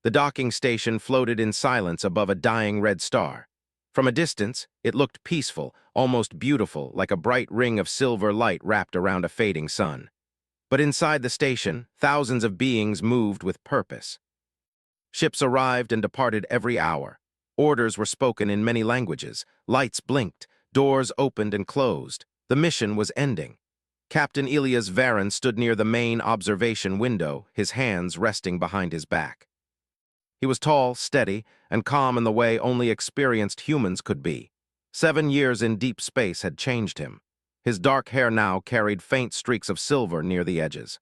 The docking station floated in silence above a dying red star. From a distance, it looked peaceful, almost beautiful, like a bright ring of silver light wrapped around a fading sun. But inside the station, thousands of beings moved with purpose. Ships arrived and departed every hour. Orders were spoken in many languages. Lights blinked. Doors opened and closed. The mission was ending. Captain Elias Varon stood near the main observation window, his hands resting behind his back. He was tall, steady, and calm in the way only experienced humans could be. 7 years in deep space had changed him. His dark hair now carried faint streaks of silver near the edges.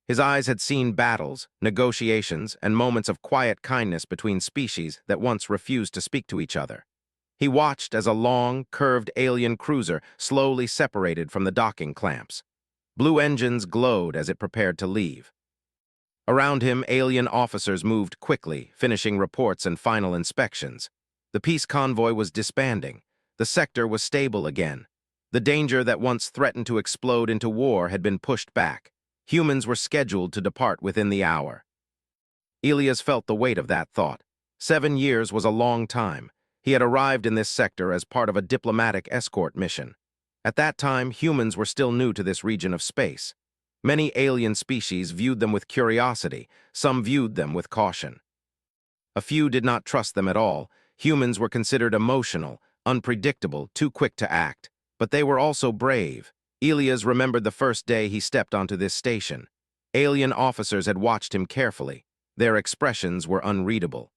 His eyes had seen battles, negotiations, and moments of quiet kindness between species that once refused to speak to each other. He watched as a long, curved alien cruiser slowly separated from the docking clamps. Blue engines glowed as it prepared to leave. Around him, alien officers moved quickly, finishing reports and final inspections. The peace convoy was disbanding. The sector was stable again. The danger that once threatened to explode into war had been pushed back. Humans were scheduled to depart within the hour. Elias felt the weight of that thought. 7 years was a long time. He had arrived in this sector as part of a diplomatic escort mission. At that time, humans were still new to this region of space. Many alien species viewed them with curiosity, some viewed them with caution. A few did not trust them at all. Humans were considered emotional, unpredictable, too quick to act. But they were also brave. Elias remembered the first day he stepped onto this station. Alien officers had watched him carefully. Their expressions were unreadable.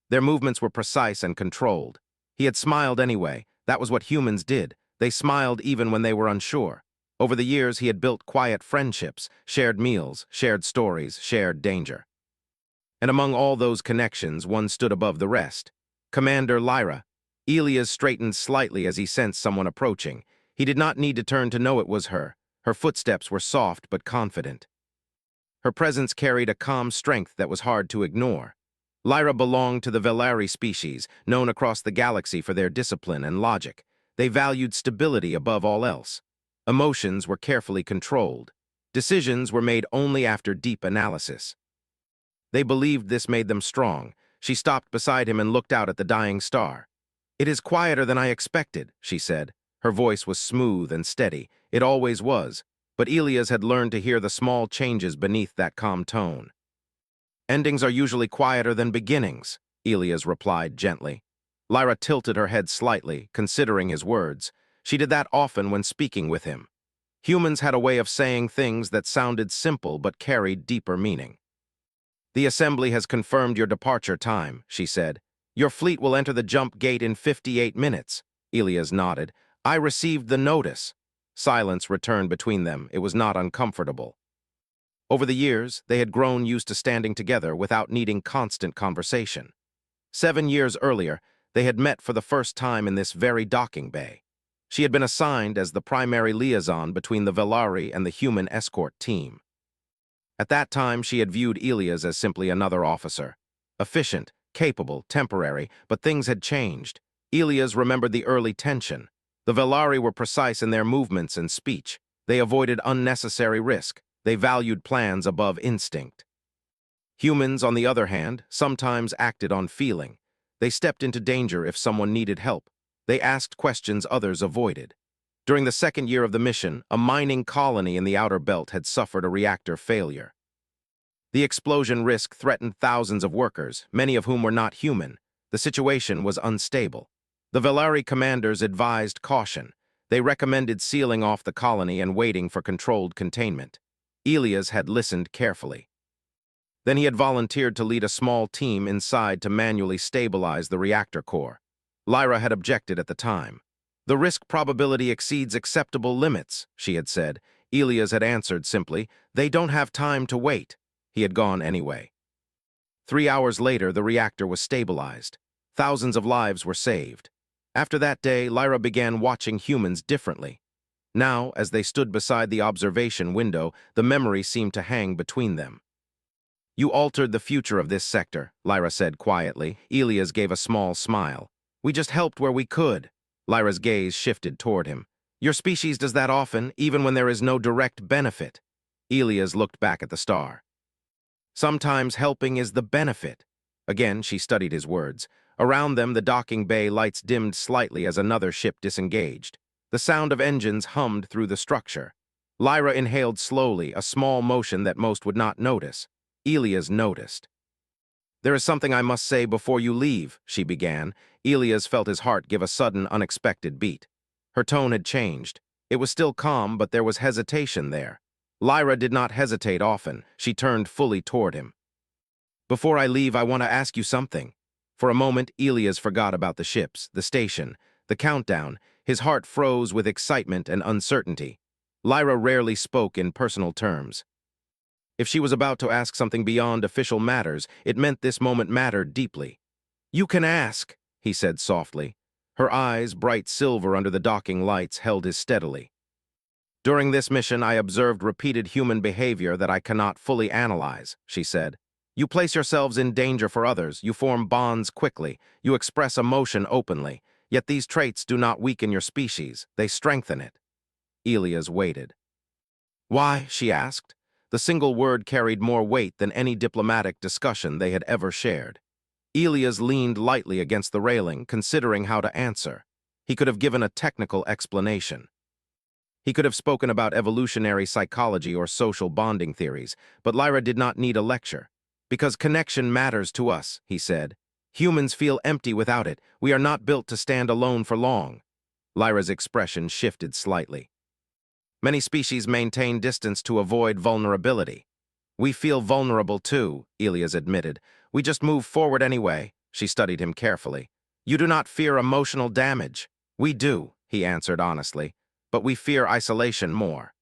Their movements were precise and controlled. He had smiled anyway. That was what humans did. They smiled even when they were unsure. Over the years, he had built quiet friendships, shared meals, shared stories, shared danger. And among all those connections, one stood above the rest. Commander Lyra. Elias straightened slightly as he sensed someone approaching. He did not need to turn to know it was her. Her footsteps were soft but confident. Her presence carried a calm strength that was hard to ignore. Lyra belonged to the Velari species, known across the galaxy for their discipline and logic. They valued stability above all else. Emotions were carefully controlled. Decisions were made only after deep analysis. They believed this made them strong. She stopped beside him and looked out at the dying star. "It is quieter than I expected," she said. Her voice was smooth and steady. It always was, but Elias had learned to hear the small changes beneath that calm tone. "Endings are usually quieter than beginnings," Elias replied gently. Lyra tilted her head slightly, considering his words. She did that often when speaking with him. Humans had a way of saying things that sounded simple but carried deeper meaning. "The assembly has confirmed your departure time," she said. "Your fleet will enter the jump gate in 58 minutes. Elias nodded. "I received the notice." Silence returned between them. It was not uncomfortable. Over the years, they had grown used to standing together without needing constant conversation. 7 years earlier, they had met for the first time in this very docking bay. She had been assigned as the primary liaison between the Velari and the human escort team. At that time, she had viewed Elias as simply another officer. Efficient, capable, temporary, but things had changed. Elias remembered the early tension. The Velari were precise in their movements and speech. They avoided unnecessary risk. They valued plans above instinct. Humans, on the other hand, sometimes acted on feeling. They stepped into danger if someone needed help. They asked questions others avoided. During the second year of the mission, a mining colony in the outer belt had suffered a reactor failure. The explosion risk threatened thousands of workers, many of whom were not human. The situation was unstable. The Velari commanders advised caution. They recommended sealing off the colony and waiting for controlled containment. Elias had listened carefully. Then he had volunteered to lead a small team inside to manually stabilize the reactor core. Lyra had objected at the time. "The risk probability exceeds acceptable limits," she had said. Elias had answered simply, "They don't have time to wait." He had gone anyway. 3 hours later, the reactor was stabilized. Thousands of lives were saved. After that day, Lyra began watching humans differently. Now, as they stood beside the observation window, the memory seemed to hang between them. "You altered the future of this sector," Lyra said quietly. Elias gave a small smile. "We just helped where we could." Lyra's gaze shifted toward him. "Your species does that often, even when there is no direct benefit." Elias looked back at the star. Sometimes helping is the benefit. Again, she studied his words. Around them, the docking bay lights dimmed slightly as another ship disengaged. The sound of engines hummed through the structure. Lyra inhaled slowly, a small motion that most would not notice. Elias noticed. "There is something I must say before you leave," she began. Elias felt his heart give a sudden, unexpected beat. Her tone had changed. It was still calm, but there was hesitation there. Lyra did not hesitate often. She turned fully toward him. "Before I leave, I want to ask you something." For a moment, Elias forgot about the ships, the station, the countdown. His heart froze with excitement and uncertainty. Lyra rarely spoke in personal terms. If she was about to ask something beyond official matters, it meant this moment mattered deeply. "You can ask," he said softly. Her eyes, bright silver under the docking lights, held his steadily. "During this mission, I observed repeated human behavior that I cannot fully analyze," she said. "You place yourselves in danger for others, you form bonds quickly, you express emotion openly, yet these traits do not weaken your species, they strengthen it." Elias waited. "Why?" she asked. The single word carried more weight than any diplomatic discussion they had ever shared. Elias leaned lightly against the railing, considering how to answer. He could have given a technical explanation. He could have spoken about evolutionary psychology or social bonding theories, but Lyra did not need a lecture. "Because connection matters to us," he said. "Humans feel empty without it. We are not built to stand alone for long." Lyra's expression shifted slightly. "Many species maintain distance to avoid vulnerability." "We feel vulnerable too," Elias admitted. "We just move forward anyway." She studied him carefully. "You do not fear emotional damage." "We do," he answered honestly, "but we fear isolation more."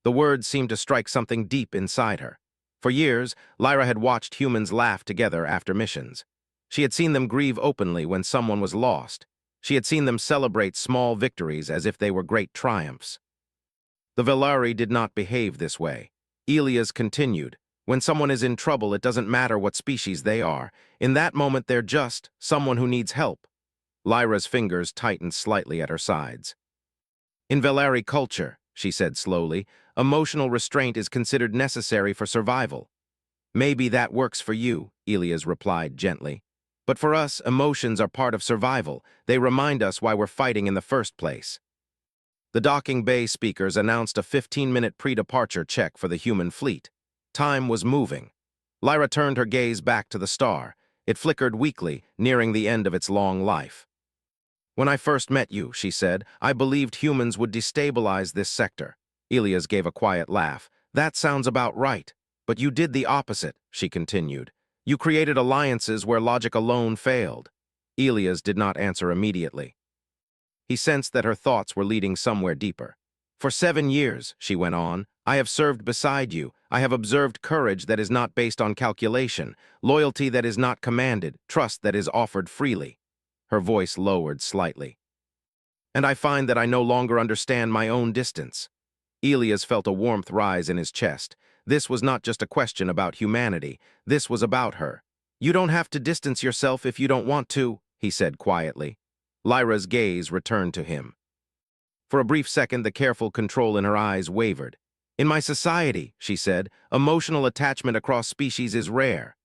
The words seemed to strike something deep inside her. For years, Lyra had watched humans laugh together after missions. She had seen them grieve openly when someone was lost. She had seen them celebrate small victories as if they were great triumphs. The Velari did not behave this way. Elias continued, "When someone is in trouble, it doesn't matter what species they are. In that moment, they're just someone who needs help." Lyra's fingers tightened slightly at her sides. "In Velari culture," she said slowly, "emotional restraint is considered necessary for survival." "Maybe that works for you," Elias replied gently. "But for us, emotions are part of survival. They remind us why we're fighting in the first place." The docking bay speakers announced a 15-minute pre-departure check for the human fleet. Time was moving. Lyra turned her gaze back to the star. It flickered weakly, nearing the end of its long life. "When I first met you," she said, "I believed humans would destabilize this sector." Elias gave a quiet laugh. "That sounds about right. But you did the opposite," she continued. "You created alliances where logic alone failed." Elias did not answer immediately. He sensed that her thoughts were leading somewhere deeper. "For 7 years," she went on, "I have served beside you. I have observed courage that is not based on calculation, loyalty that is not commanded, trust that is offered freely." Her voice lowered slightly. "And I find that I no longer understand my own distance." Elias felt a warmth rise in his chest. This was not just a question about humanity. This was about her. "You don't have to distance yourself if you don't want to," he said quietly. Lyra's gaze returned to him. For a brief second, the careful control in her eyes wavered. "In my society," she said, "emotional attachment across species is rare."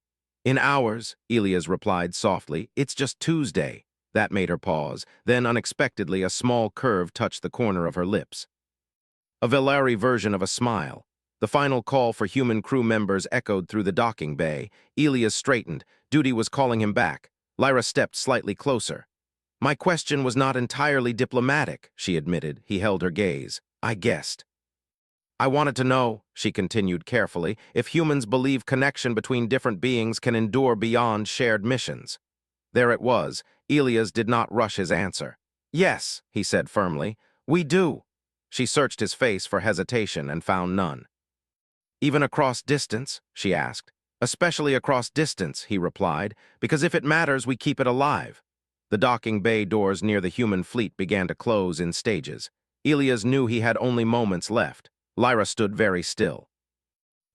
"In ours," Elias replied softly, "it's just Tuesday." That made her pause. Then, unexpectedly, a small curve touched the corner of her lips. A Velari version of a smile. The final call for human crew members echoed through the docking bay. Elias straightened. Duty was calling him back. Lyra stepped slightly closer. "My question was not entirely diplomatic," she admitted. He held her gaze. "I guessed." "I wanted to know," she continued carefully, "if humans believe connection between different beings can endure beyond shared missions." There it was. Elias did not rush his answer. "Yes," he said firmly, "we do." She searched his face for hesitation and found none. "Even across distance?" she asked. "Especially across distance," he replied, "because if it matters, we keep it alive." The docking bay doors near the human fleet began to close in stages. Elias knew he had only moments left. Lyra stood very still.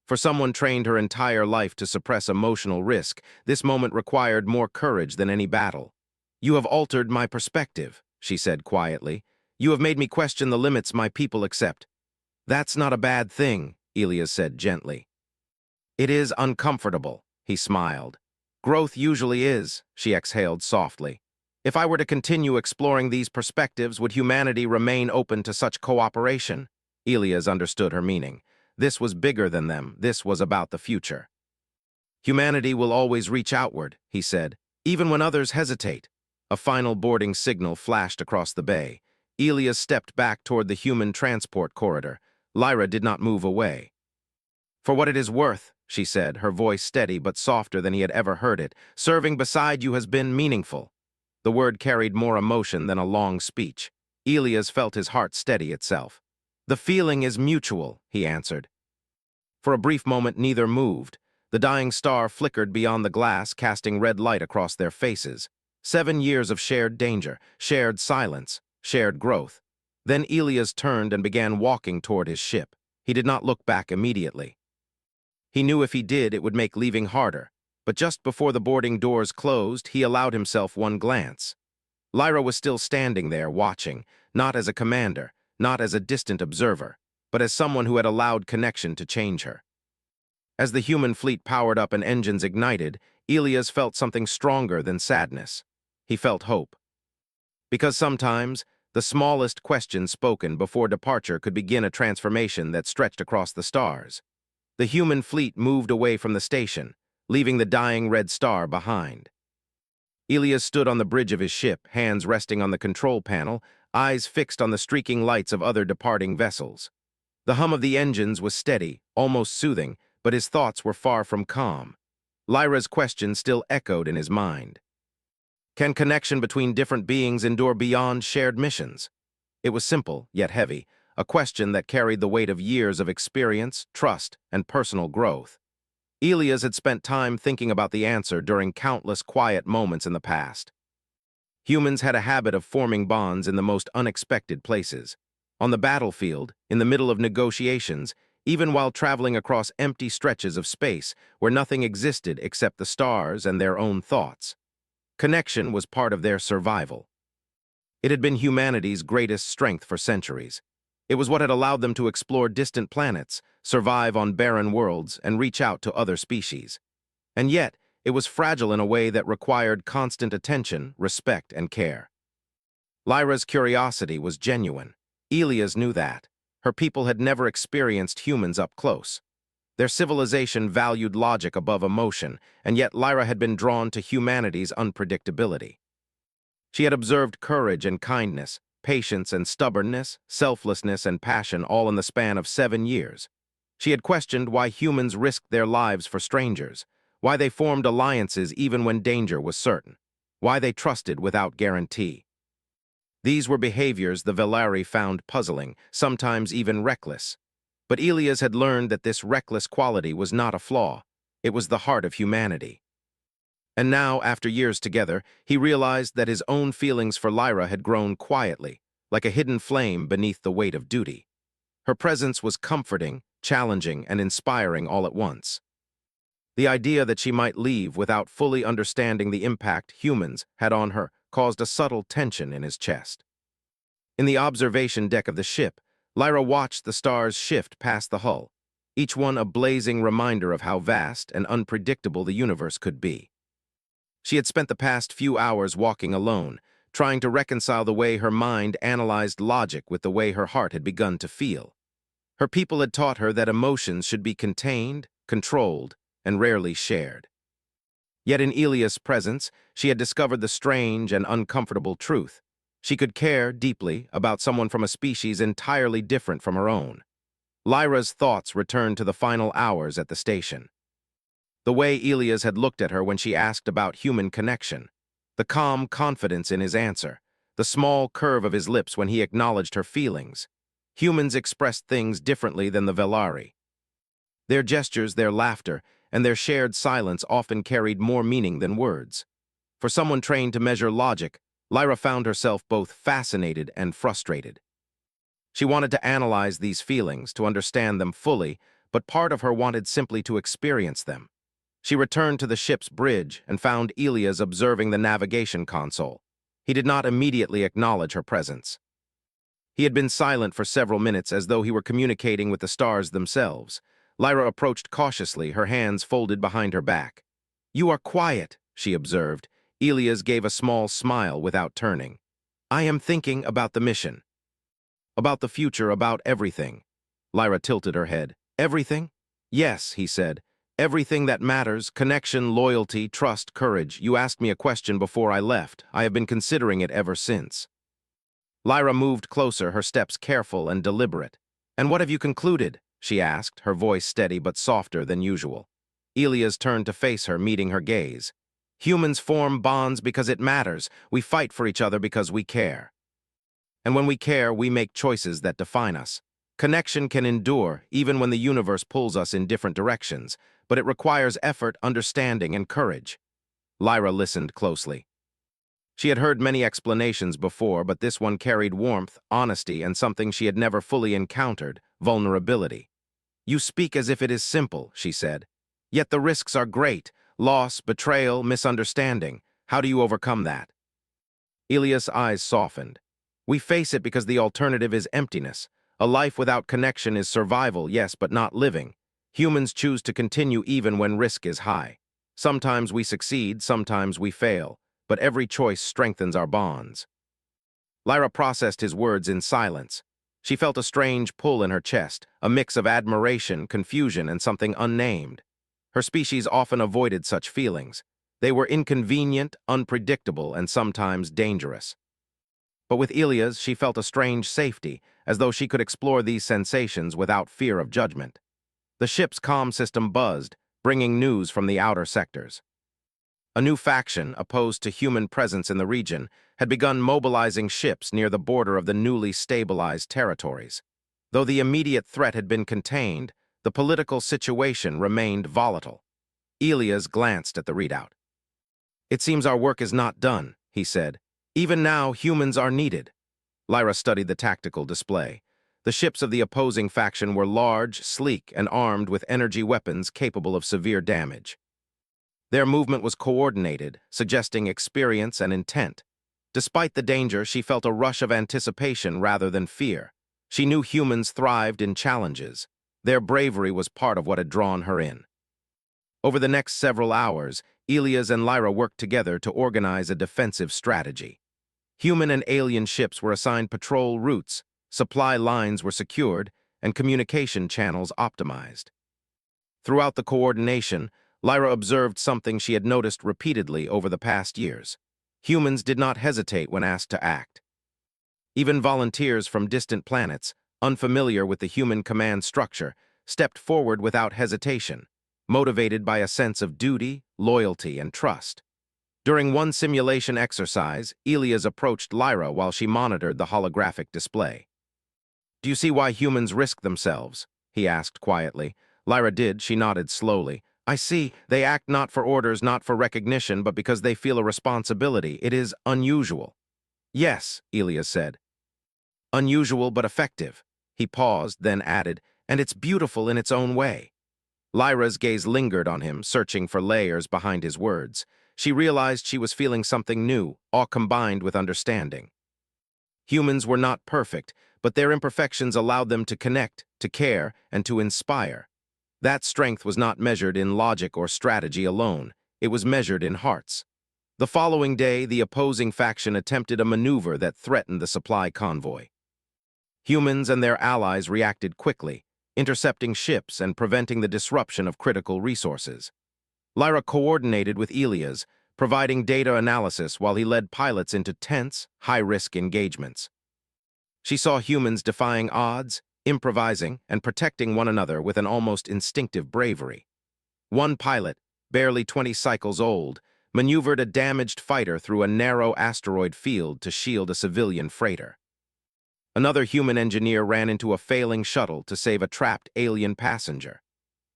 For someone trained her entire life to suppress emotional risk, this moment required more courage than any battle. "You have altered my perspective," she said quietly. "You have made me question the limits my people accept." "That's not a bad thing," Elias said gently. It is uncomfortable, he smiled. Growth usually is, she exhaled softly. If I were to continue exploring these perspectives, would humanity remain open to such cooperation? Elias understood her meaning. This was bigger than them. This was about the future. Humanity will always reach outward, he said, even when others hesitate. A final boarding signal flashed across the bay. Elias stepped back toward the human transport corridor. Lyra did not move away. For what it is worth, she said, her voice steady but softer than he had ever heard it, serving beside you has been meaningful. The word carried more emotion than a long speech. Elias felt his heart steady itself. The feeling is mutual, he answered. For a brief moment, neither moved. The dying star flickered beyond the glass, casting red light across their faces. 7 years of shared danger, shared silence, shared growth. Then Elias turned and began walking toward his ship. He did not look back immediately. He knew if he did, it would make leaving harder. But just before the boarding doors closed, he allowed himself one glance. Lyra was still standing there, watching, not as a commander, not as a distant observer, but as someone who had allowed connection to change her. As the human fleet powered up and engines ignited, Elias felt something stronger than sadness. He felt hope. Because sometimes, the smallest question spoken before departure could begin a transformation that stretched across the stars. The human fleet moved away from the station, leaving the dying red star behind. Elias stood on the bridge of his ship, hands resting on the control panel, eyes fixed on the streaking lights of other departing vessels. The hum of the engines was steady, almost soothing, but his thoughts were far from calm. Lyra's question still echoed in his mind. Can connection between different beings endure beyond shared missions? It was simple, yet heavy, a question that carried the weight of years of experience, trust, and personal growth. Elias had spent time thinking about the answer during countless quiet moments in the past. Humans had a habit of forming bonds in the most unexpected places. On the battlefield, in the middle of negotiations, even while traveling across empty stretches of space where nothing existed except the stars and their own thoughts. Connection was part of their survival. It had been humanity's greatest strength for centuries. It was what had allowed them to explore distant planets, survive on barren worlds, and reach out to other species. And yet, it was fragile in a way that required constant attention, respect, and care. Lyra's curiosity was genuine. Elias knew that. Her people had never experienced humans up close. Their civilization valued logic above emotion, and yet Lyra had been drawn to humanity's unpredictability. She had observed courage and kindness, patience and stubbornness, selflessness and passion all in the span of 7 years. She had questioned why humans risked their lives for strangers, why they formed alliances even when danger was certain, why they trusted without guarantee. These were behaviors the Velari found puzzling, sometimes even reckless. But Elias had learned that this reckless quality was not a flaw. It was the heart of humanity. And now, after years together, he realized that his own feelings for Lyra had grown quietly, like a hidden flame beneath the weight of duty. Her presence was comforting, challenging, and inspiring all at once. The idea that she might leave without fully understanding the impact humans had on her caused a subtle tension in his chest. In the observation deck of the ship, Lyra watched the stars shift past the hull, each one a blazing reminder of how vast and unpredictable the universe could be. She had spent the past few hours walking alone, trying to reconcile the way her mind analyzed logic with the way her heart had begun to feel. Her people had taught her that emotions should be contained, controlled, and rarely shared. Yet in Elias' presence, she had discovered the strange and uncomfortable truth. She could care deeply about someone from a species entirely different from her own. Lyra's thoughts returned to the final hours at the station. The way Elias had looked at her when she asked about human connection, the calm confidence in his answer, the small curve of his lips when he acknowledged her feelings. Humans expressed things differently than the Velari. Their gestures, their laughter, and their shared silence often carried more meaning than words. For someone trained to measure logic, Lyra found herself both fascinated and frustrated. She wanted to analyze these feelings, to understand them fully, but part of her wanted simply to experience them. She returned to the ship's bridge and found Elias observing the navigation console. He did not immediately acknowledge her presence. He had been silent for several minutes as though he were communicating with the stars themselves. Lyra approached cautiously, her hands folded behind her back. "You are quiet," she observed. Elias gave a small smile without turning. "I am thinking about the mission. About the future, about everything." Lyra tilted her head. "Everything?" "Yes," he said. "Everything that matters, connection, loyalty, trust, courage. You asked me a question before I left. I have been considering it ever since." Lyra moved closer, her steps careful and deliberate. "And what have you concluded?" she asked, her voice steady but softer than usual. Elias turned to face her, meeting her gaze. "Humans form bonds because it matters. We fight for each other because we care. And when we care, we make choices that define us. Connection can endure, even when the universe pulls us in different directions, but it requires effort, understanding, and courage." Lyra listened closely. She had heard many explanations before, but this one carried warmth, honesty, and something she had never fully encountered: vulnerability. "You speak as if it is simple," she said. "Yet the risks are great: loss, betrayal, misunderstanding. How do you overcome that?" Elias' eyes softened. "We face it because the alternative is emptiness. A life without connection is survival, yes, but not living. Humans choose to continue even when risk is high. Sometimes we succeed, sometimes we fail, but every choice strengthens our bonds." Lyra processed his words in silence. She felt a strange pull in her chest, a mix of admiration, confusion, and something unnamed. Her species often avoided such feelings. They were inconvenient, unpredictable, and sometimes dangerous. But with Elias, she felt a strange safety, as though she could explore these sensations without fear of judgment. The ship's comm system buzzed, bringing news from the outer sectors. A new faction, opposed to human presence in the region, had begun mobilizing ships near the border of the newly stabilized territories. Though the immediate threat had been contained, the political situation remained volatile. Elias glanced at the readout. "It seems our work is not done," he said. "Even now, humans are needed." Lyra studied the tactical display. The ships of the opposing faction were large, sleek, and armed with energy weapons capable of severe damage. Their movement was coordinated, suggesting experience and intent. Despite the danger, she felt a rush of anticipation rather than fear. She knew humans thrived in challenges. Their bravery was part of what had drawn her in. Over the next several hours, Elias and Lyra worked together to organize a defensive strategy. Human and alien ships were assigned patrol routes, supply lines were secured, and communication channels optimized. Throughout the coordination, Lyra observed something she had noticed repeatedly over the past years. Humans did not hesitate when asked to act. Even volunteers from distant planets, unfamiliar with the human command structure, stepped forward without hesitation, motivated by a sense of duty, loyalty, and trust. During one simulation exercise, Elias approached Lyra while she monitored the holographic display. "Do you see why humans risk themselves?" he asked quietly. Lyra did. She nodded slowly. "I see. They act not for orders, not for recognition, but because they feel a responsibility. It is unusual." "Yes," Elias said. "Unusual but effective." He paused, then added, "And it's beautiful in its own way." Lyra's gaze lingered on him, searching for layers behind his words. She realized she was feeling something new, all combined with understanding. Humans were not perfect, but their imperfections allowed them to connect, to care, and to inspire. That strength was not measured in logic or strategy alone. It was measured in hearts. The following day, the opposing faction attempted a maneuver that threatened the supply convoy. Humans and their allies reacted quickly, intercepting ships and preventing the disruption of critical resources. Lyra coordinated with Elias, providing data analysis while he led pilots into tense, high-risk engagements. She saw humans defying odds, improvising, and protecting one another with an almost instinctive bravery. One pilot, barely 20 cycles old, maneuvered a damaged fighter through a narrow asteroid field to shield a civilian freighter. Another human engineer ran into a failing shuttle to save a trapped alien passenger.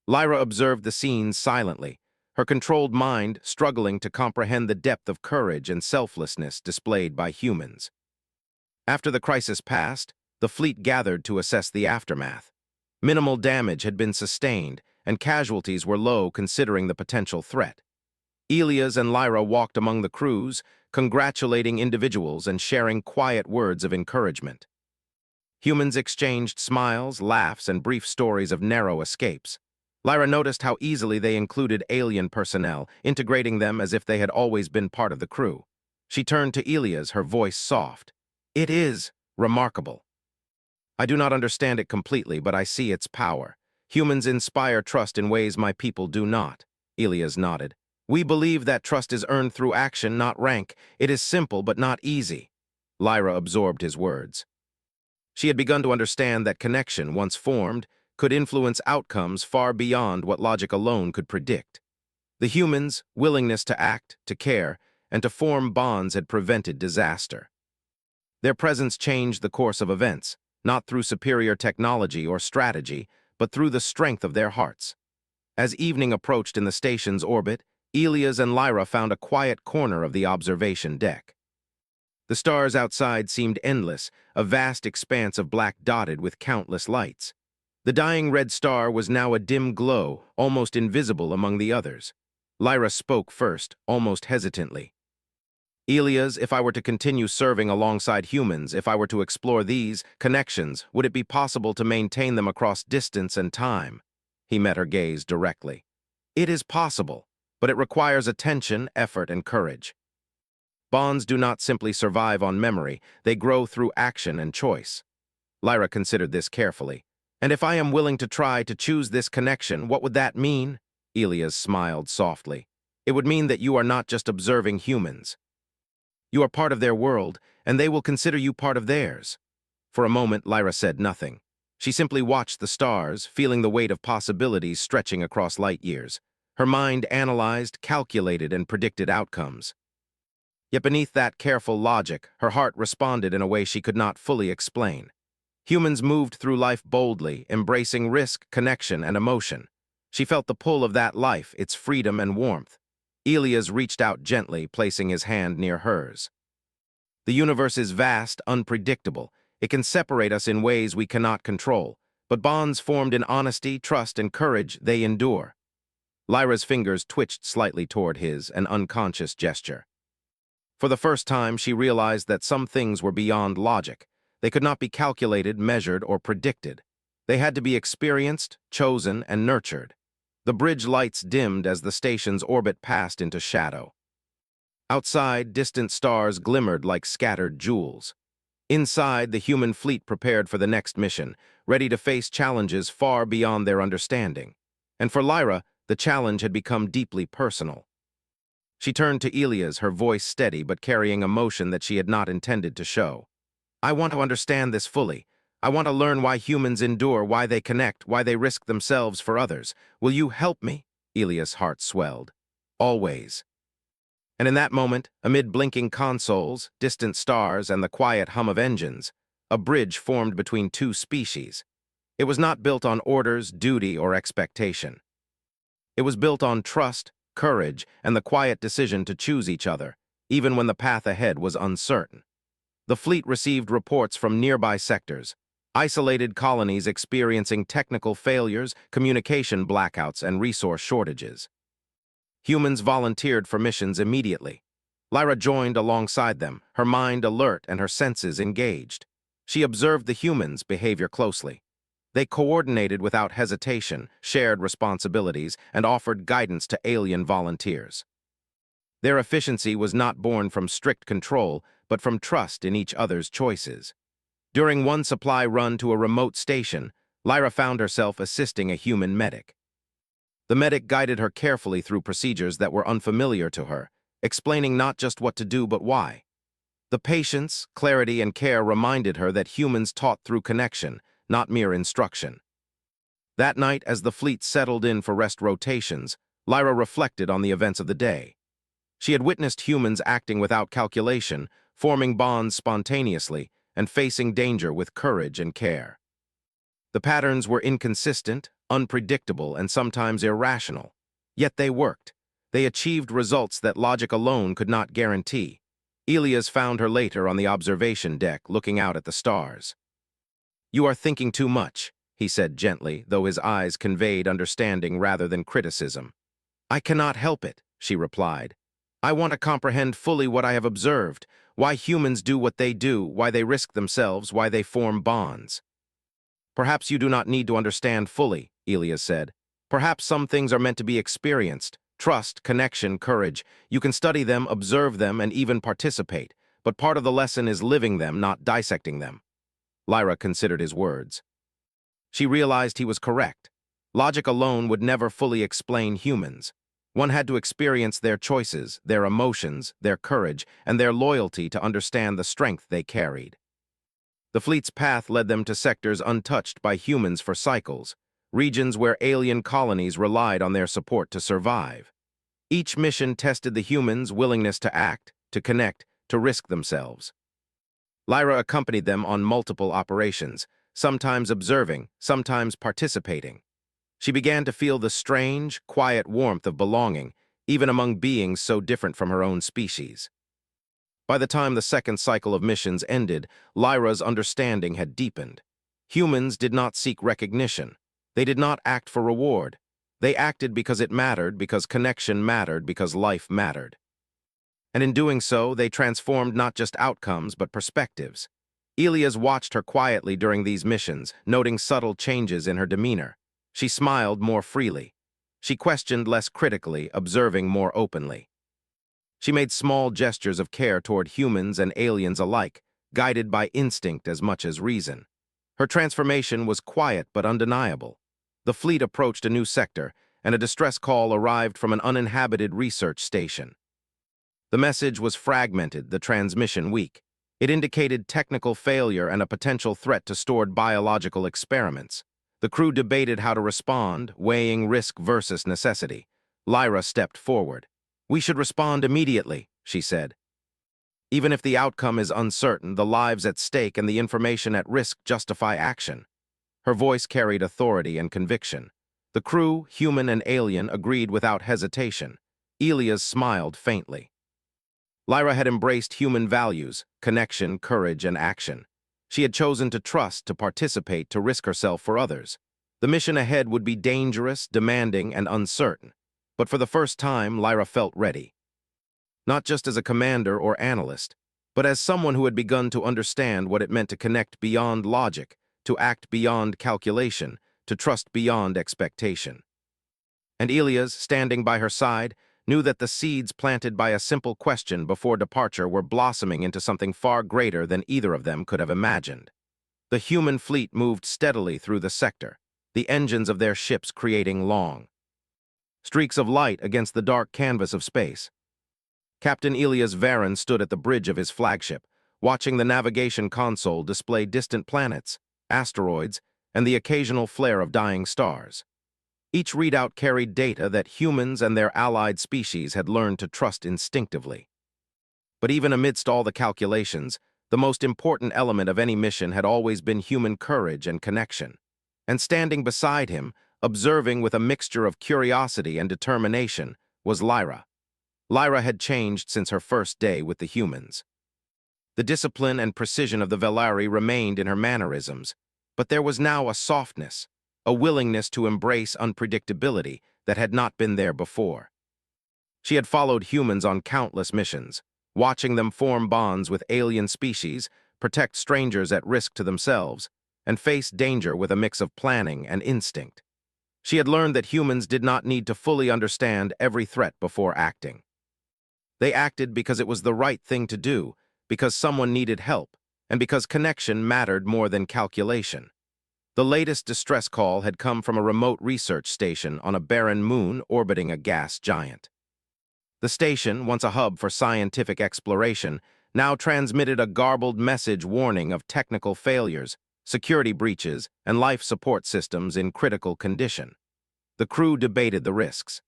Lyra observed the scenes silently, her controlled mind struggling to comprehend the depth of courage and selflessness displayed by humans. After the crisis passed, the fleet gathered to assess the aftermath. Minimal damage had been sustained, and casualties were low considering the potential threat. Elias and Lyra walked among the crews, congratulating individuals and sharing quiet words of encouragement. Humans exchanged smiles, laughs, and brief stories of narrow escapes. Lyra noticed how easily they included alien personnel, integrating them as if they had always been part of the crew. She turned to Elias, her voice soft. "It is remarkable. I do not understand it completely, but I see its power. Humans inspire trust in ways my people do not." Elias nodded. "We believe that trust is earned through action, not rank. It is simple, but not easy." Lyra absorbed his words. She had begun to understand that connection, once formed, could influence outcomes far beyond what logic alone could predict. The humans' willingness to act, to care, and to form bonds had prevented disaster. Their presence changed the course of events, not through superior technology or strategy, but through the strength of their hearts. As evening approached in the station's orbit, Elias and Lyra found a quiet corner of the observation deck. The stars outside seemed endless, a vast expanse of black dotted with countless lights. The dying red star was now a dim glow, almost invisible among the others. Lyra spoke first, almost hesitantly. "Elias, if I were to continue serving alongside humans, if I were to explore these connections, would it be possible to maintain them across distance and time?" He met her gaze directly. "It is possible, but it requires attention, effort, and courage. Bonds do not simply survive on memory, they grow through action and choice." Lyra considered this carefully. "And if I am willing to try to choose this connection, what would that mean?" Elias smiled softly. "It would mean that you are not just observing humans. You are part of their world, and they will consider you part of theirs." For a moment, Lyra said nothing. She simply watched the stars, feeling the weight of possibilities stretching across light years. Her mind analyzed, calculated, and predicted outcomes. Yet beneath that careful logic, her heart responded in a way she could not fully explain. Humans moved through life boldly, embracing risk, connection, and emotion. She felt the pull of that life, its freedom and warmth. Elias reached out gently, placing his hand near hers. "The universe is vast, unpredictable. It can separate us in ways we cannot control, but bonds formed in honesty, trust, and courage, they endure." Lyra's fingers twitched slightly toward his, an unconscious gesture. For the first time, she realized that some things were beyond logic. They could not be calculated, measured, or predicted. They had to be experienced, chosen, and nurtured. The bridge lights dimmed as the station's orbit passed into shadow. Outside, distant stars glimmered like scattered jewels. Inside, the human fleet prepared for the next mission, ready to face challenges far beyond their understanding. And for Lyra, the challenge had become deeply personal. She turned to Elias, her voice steady but carrying emotion that she had not intended to show. "I want to understand this fully. I want to learn why humans endure, why they connect, why they risk themselves for others. Will you help me?" Elias' heart swelled. "Always." And in that moment, amid blinking consoles, distant stars, and the quiet hum of engines, a bridge formed between two species. It was not built on orders, duty, or expectation. It was built on trust, courage, and the quiet decision to choose each other, even when the path ahead was uncertain. The fleet received reports from nearby sectors, isolated colonies experiencing technical failures, communication blackouts, and resource shortages. Humans volunteered for missions immediately. Lyra joined alongside them, her mind alert and her senses engaged. She observed the humans' behavior closely. They coordinated without hesitation, shared responsibilities, and offered guidance to alien volunteers. Their efficiency was not born from strict control, but from trust in each other's choices. During one supply run to a remote station, Lyra found herself assisting a human medic. The medic guided her carefully through procedures that were unfamiliar to her, explaining not just what to do but why. The patience, clarity, and care reminded her that humans taught through connection, not mere instruction. That night, as the fleet settled in for rest rotations, Lyra reflected on the events of the day. She had witnessed humans acting without calculation, forming bonds spontaneously, and facing danger with courage and care. The patterns were inconsistent, unpredictable, and sometimes irrational. Yet they worked. They achieved results that logic alone could not guarantee. Elias found her later on the observation deck, looking out at the stars. "You are thinking too much," he said gently, though his eyes conveyed understanding rather than criticism. "I cannot help it," she replied. "I want to comprehend fully what I have observed, why humans do what they do, why they risk themselves, why they form bonds." "Perhaps you do not need to understand fully," Elias said. Perhaps some things are meant to be experienced. Trust, connection, courage. You can study them, observe them, and even participate. But part of the lesson is living them, not dissecting them. Lyra considered his words. She realized he was correct. Logic alone would never fully explain humans. One had to experience their choices, their emotions, their courage, and their loyalty to understand the strength they carried. The fleet's path led them to sectors untouched by humans for cycles, regions where alien colonies relied on their support to survive. Each mission tested the humans' willingness to act, to connect, to risk themselves. Lyra accompanied them on multiple operations, sometimes observing, sometimes participating. She began to feel the strange, quiet warmth of belonging, even among beings so different from her own species. By the time the second cycle of missions ended, Lyra's understanding had deepened. Humans did not seek recognition. They did not act for reward. They acted because it mattered, because connection mattered, because life mattered. And in doing so, they transformed not just outcomes, but perspectives. Elias watched her quietly during these missions, noting subtle changes in her demeanor. She smiled more freely. She questioned less critically, observing more openly. She made small gestures of care toward humans and aliens alike, guided by instinct as much as reason. Her transformation was quiet but undeniable. The fleet approached a new sector, and a distress call arrived from an uninhabited research station. The message was fragmented, the transmission weak. It indicated technical failure and a potential threat to stored biological experiments. The crew debated how to respond, weighing risk versus necessity. Lyra stepped forward. "We should respond immediately," she said. "Even if the outcome is uncertain, the lives at stake and the information at risk justify action." Her voice carried authority and conviction. The crew, human and alien, agreed without hesitation. Elias smiled faintly. Lyra had embraced human values, connection, courage, and action. She had chosen to trust, to participate, to risk herself for others. The mission ahead would be dangerous, demanding, and uncertain. But for the first time, Lyra felt ready. Not just as a commander or analyst, but as someone who had begun to understand what it meant to connect beyond logic, to act beyond calculation, to trust beyond expectation. And Elias, standing by her side, knew that the seeds planted by a simple question before departure were blossoming into something far greater than either of them could have imagined. The human fleet moved steadily through the sector, the engines of their ships creating long streaks of light against the dark canvas of space. Captain Elias Varon stood at the bridge of his flagship, watching the navigation console display distant planets, asteroids, and the occasional flare of dying stars. Each readout carried data that humans and their allied species had learned to trust instinctively. But even amidst all the calculations, the most important element of any mission had always been human courage and connection. And standing beside him, observing with a mixture of curiosity and determination, was Lyra. Lyra had changed since her first day with the humans. The discipline and precision of the Velari remained in her mannerisms, but there was now a softness, a willingness to embrace unpredictability that had not been there before. She had followed humans on countless missions, watching them form bonds with alien species, protect strangers at risk to themselves, and face danger with a mix of planning and instinct. She had learned that humans did not need to fully understand every threat before acting. They acted because it was the right thing to do, because someone needed help, and because connection mattered more than calculation. The latest distress call had come from a remote research station on a barren moon orbiting a gas giant. The station, once a hub for scientific exploration, now transmitted a garbled message warning of technical failures, security breaches, and life support systems in critical condition. The crew debated the risks.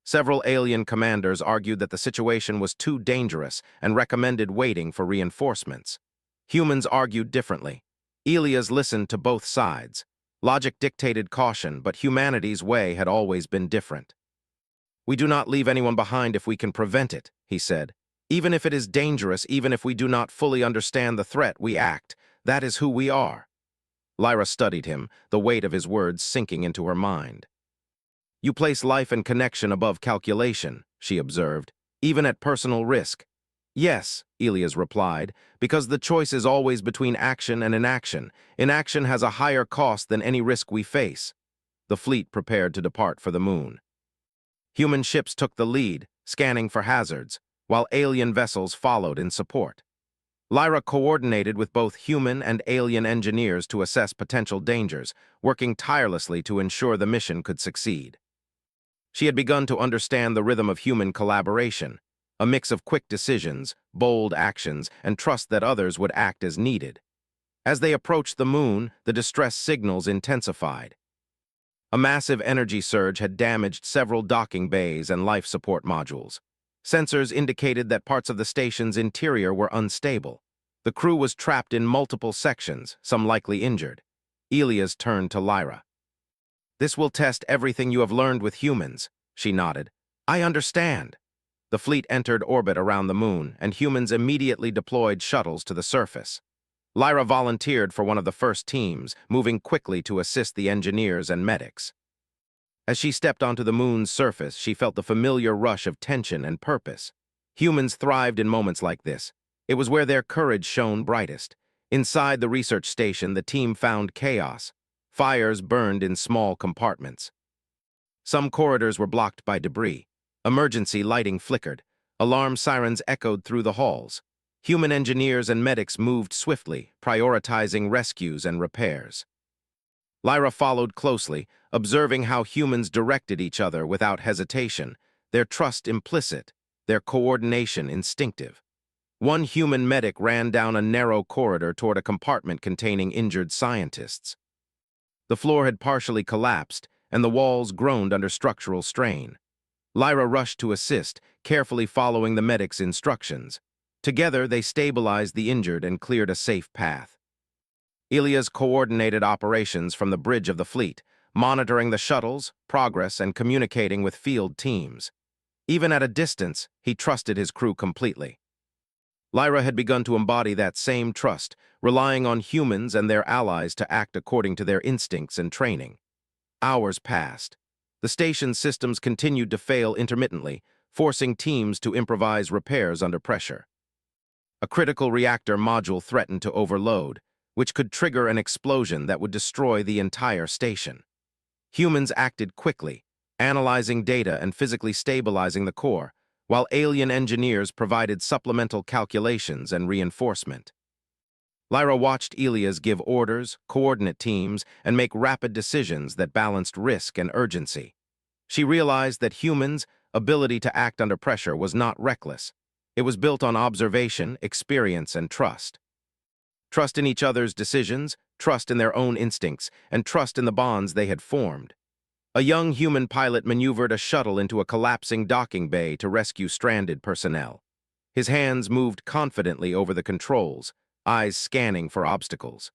Several alien commanders argued that the situation was too dangerous and recommended waiting for reinforcements. Humans argued differently. Elias listened to both sides. Logic dictated caution, but humanity's way had always been different. "We do not leave anyone behind if we can prevent it," he said. "Even if it is dangerous, even if we do not fully understand the threat, we act. That is who we are." Lyra studied him, the weight of his words sinking into her mind. "You place life and connection above calculation," she observed, "even at personal risk." "Yes," Elias replied, "because the choice is always between action and inaction. Inaction has a higher cost than any risk we face." the fleet prepared to depart for the moon. Human ships took the lead, scanning for hazards, while alien vessels followed in support. Lyra coordinated with both human and alien engineers to assess potential dangers, working tirelessly to ensure the mission could succeed. She had begun to understand the rhythm of human collaboration, a mix of quick decisions, bold actions, and trust that others would act as needed. As they approached the moon, the distress signals intensified. A massive energy surge had damaged several docking bays and life support modules. Sensors indicated that parts of the station's interior were unstable. The crew was trapped in multiple sections, some likely injured. Elias turned to Lyra. "This will test everything you have learned with humans," she nodded. "I understand." The fleet entered orbit around the moon, and humans immediately deployed shuttles to the surface. Lyra volunteered for one of the first teams, moving quickly to assist the engineers and medics. As she stepped onto the moon's surface, she felt the familiar rush of tension and purpose. Humans thrived in moments like this. It was where their courage shone brightest. Inside the research station, the team found chaos. Fires burned in small compartments. Some corridors were blocked by debris. Emergency lighting flickered. Alarm sirens echoed through the halls. Human engineers and medics moved swiftly, prioritizing rescues and repairs. Lyra followed closely, observing how humans directed each other without hesitation, their trust implicit, their coordination instinctive. One human medic ran down a narrow corridor toward a compartment containing injured scientists. The floor had partially collapsed, and the walls groaned under structural strain. Lyra rushed to assist, carefully following the medic's instructions. Together, they stabilized the injured and cleared a safe path. Elias coordinated operations from the bridge of the fleet, monitoring the shuttles, progress, and communicating with field teams. Even at a distance, he trusted his crew completely. Lyra had begun to embody that same trust, relying on humans and their allies to act according to their instincts and training. Hours passed. The station's systems continued to fail intermittently, forcing teams to improvise repairs under pressure. A critical reactor module threatened to overload, which could trigger an explosion that would destroy the entire station. Humans acted quickly, analyzing data and physically stabilizing the core, while alien engineers provided supplemental calculations and reinforcement. Lyra watched Elias give orders, coordinate teams, and make rapid decisions that balanced risk and urgency. She realized that humans' ability to act under pressure was not reckless. It was built on observation, experience, and trust. Trust in each other's decisions, trust in their own instincts, and trust in the bonds they had formed. A young human pilot maneuvered a shuttle into a collapsing docking bay to rescue stranded personnel. His hands moved confidently over the controls, eyes scanning for obstacles.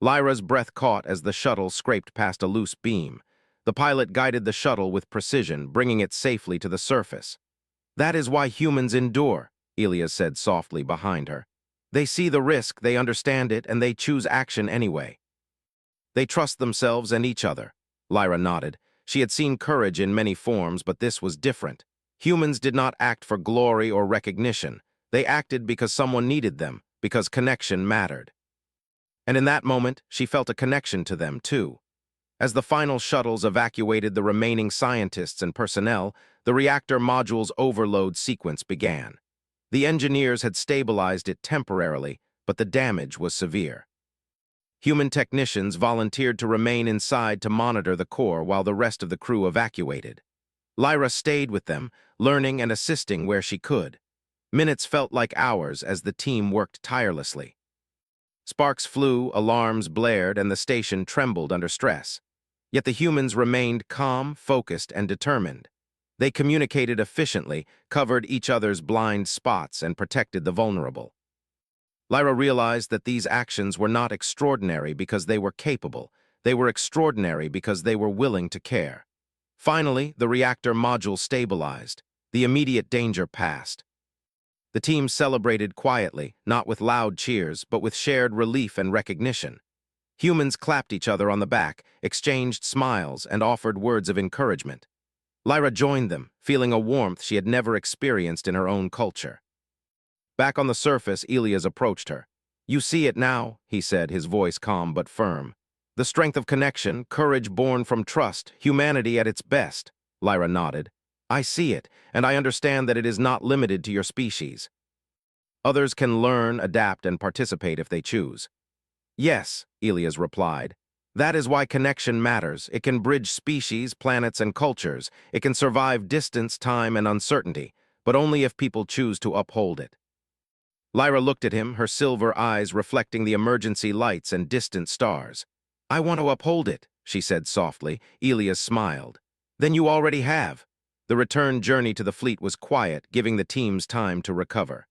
Lyra's breath caught as the shuttle scraped past a loose beam. The pilot guided the shuttle with precision, bringing it safely to the surface. "That is why humans endure," Elias said softly behind her. "They see the risk, they understand it, and they choose action anyway. They trust themselves and each other." Lyra nodded. She had seen courage in many forms, but this was different. Humans did not act for glory or recognition. They acted because someone needed them, because connection mattered. And in that moment, she felt a connection to them, too. As the final shuttles evacuated the remaining scientists and personnel, the reactor module's overload sequence began. The engineers had stabilized it temporarily, but the damage was severe. Human technicians volunteered to remain inside to monitor the core while the rest of the crew evacuated. Lyra stayed with them, learning and assisting where she could. Minutes felt like hours as the team worked tirelessly. Sparks flew, alarms blared, and the station trembled under stress. Yet the humans remained calm, focused, and determined. They communicated efficiently, covered each other's blind spots, and protected the vulnerable. Lyra realized that these actions were not extraordinary because they were capable. They were extraordinary because they were willing to care. Finally, the reactor module stabilized. The immediate danger passed. The team celebrated quietly, not with loud cheers, but with shared relief and recognition. Humans clapped each other on the back, exchanged smiles, and offered words of encouragement. Lyra joined them, feeling a warmth she had never experienced in her own culture. Back on the surface, Elias approached her. "You see it now," he said, his voice calm but firm. The strength of connection, courage born from trust, humanity at its best. Lyra nodded. I see it, and I understand that it is not limited to your species. Others can learn, adapt, and participate if they choose. Yes, Elias replied. That is why connection matters. It can bridge species, planets, and cultures. It can survive distance, time, and uncertainty, but only if people choose to uphold it. Lyra looked at him, her silver eyes reflecting the emergency lights and distant stars. I want to uphold it, she said softly. Elias smiled. Then you already have. The return journey to the fleet was quiet, giving the teams time to recover.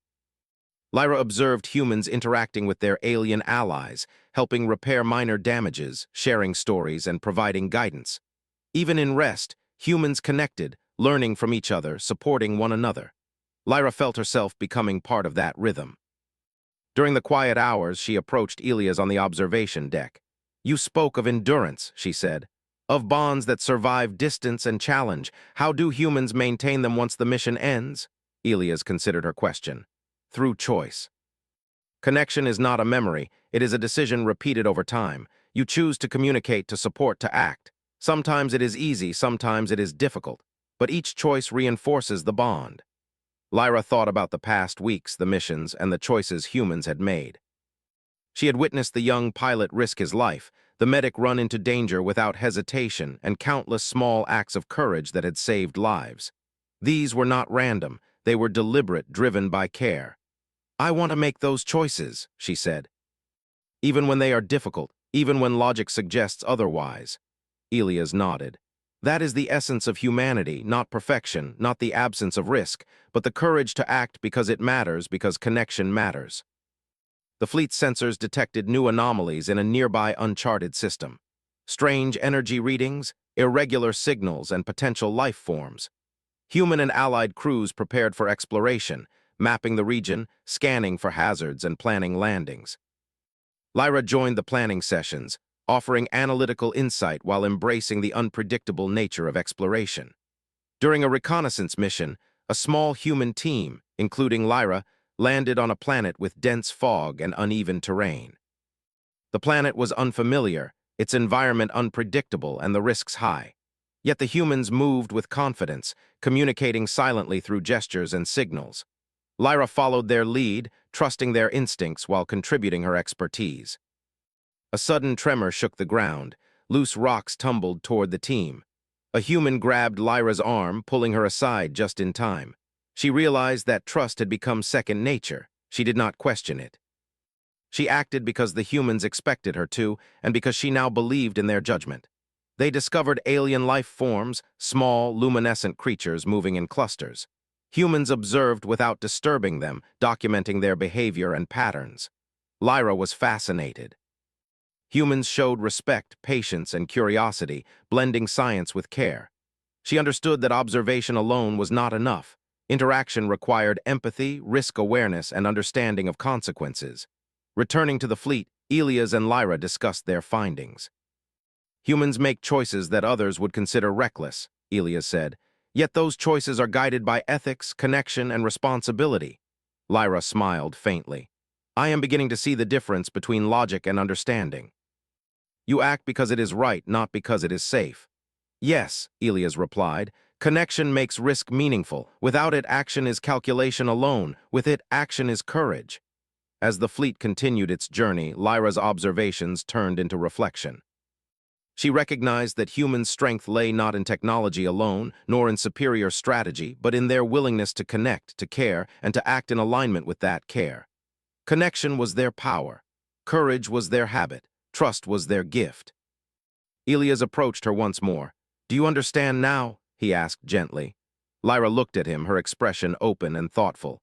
Lyra observed humans interacting with their alien allies, helping repair minor damages, sharing stories, and providing guidance. Even in rest, humans connected, learning from each other, supporting one another. Lyra felt herself becoming part of that rhythm. During the quiet hours, she approached Elias on the observation deck. You spoke of endurance, she said. Of bonds that survive distance and challenge. How do humans maintain them once the mission ends? Elias considered her question. Through choice. Connection is not a memory, it is a decision repeated over time. You choose to communicate, to support, to act. Sometimes it is easy, sometimes it is difficult, but each choice reinforces the bond. Lyra thought about the past weeks, the missions, and the choices humans had made. She had witnessed the young pilot risk his life, the medic run into danger without hesitation, and countless small acts of courage that had saved lives. These were not random, they were deliberate, driven by care. I want to make those choices, she said. Even when they are difficult, even when logic suggests otherwise. Elias nodded. That is the essence of humanity, not perfection, not the absence of risk, but the courage to act because it matters, because connection matters. The fleet's sensors detected new anomalies in a nearby uncharted system. Strange energy readings, irregular signals, and potential life forms. Human and allied crews prepared for exploration, mapping the region, scanning for hazards, and planning landings. Lyra joined the planning sessions, offering analytical insight while embracing the unpredictable nature of exploration. During a reconnaissance mission, a small human team, including Lyra, landed on a planet with dense fog and uneven terrain. The planet was unfamiliar, its environment unpredictable, and the risks high. Yet the humans moved with confidence, communicating silently through gestures and signals. Lyra followed their lead, trusting their instincts while contributing her expertise. A sudden tremor shook the ground. Loose rocks tumbled toward the team. A human grabbed Lyra's arm, pulling her aside just in time. She realized that trust had become second nature. She did not question it. She acted because the humans expected her to, and because she now believed in their judgment. They discovered alien life forms, small, luminescent creatures moving in clusters. Humans observed without disturbing them, documenting their behavior and patterns. Lyra was fascinated. Humans showed respect, patience, and curiosity, blending science with care. She understood that observation alone was not enough. Interaction required empathy, risk awareness, and understanding of consequences. Returning to the fleet, Elias and Lyra discussed their findings. Humans make choices that others would consider reckless, Elias said. Yet those choices are guided by ethics, connection, and responsibility. Lyra smiled faintly. I am beginning to see the difference between logic and understanding. You act because it is right, not because it is safe. Yes, Elias replied. Connection makes risk meaningful. Without it, action is calculation alone. With it, action is courage. As the fleet continued its journey, Lyra's observations turned into reflection. She recognized that human strength lay not in technology alone, nor in superior strategy, but in their willingness to connect, to care, and to act in alignment with that care. Connection was their power. Courage was their habit. Trust was their gift. Elias approached her once more. Do you understand now? He asked gently. Lyra looked at him, her expression open and thoughtful.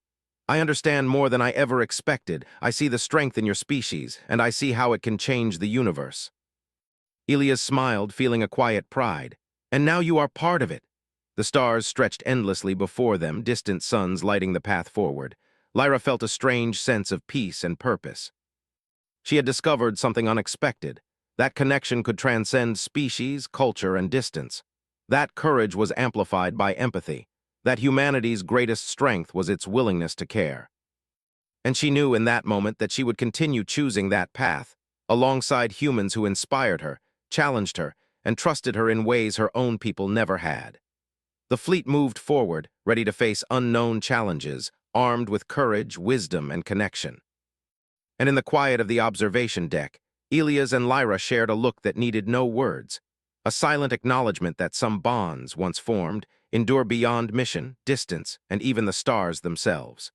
I understand more than I ever expected. I see the strength in your species, and I see how it can change the universe. Elias smiled, feeling a quiet pride. And now you are part of it. The stars stretched endlessly before them, distant suns lighting the path forward. Lyra felt a strange sense of peace and purpose. She had discovered something unexpected. That connection could transcend species, culture, and distance. That courage was amplified by empathy. That humanity's greatest strength was its willingness to care. And she knew in that moment that she would continue choosing that path, alongside humans who inspired her, challenged her, and trusted her in ways her own people never had. The fleet moved forward, ready to face unknown challenges, armed with courage, wisdom, and connection. And in the quiet of the observation deck, Elias and Lyra shared a look that needed no words, a silent acknowledgement that some bonds, once formed, endure beyond mission, distance, and even the stars themselves.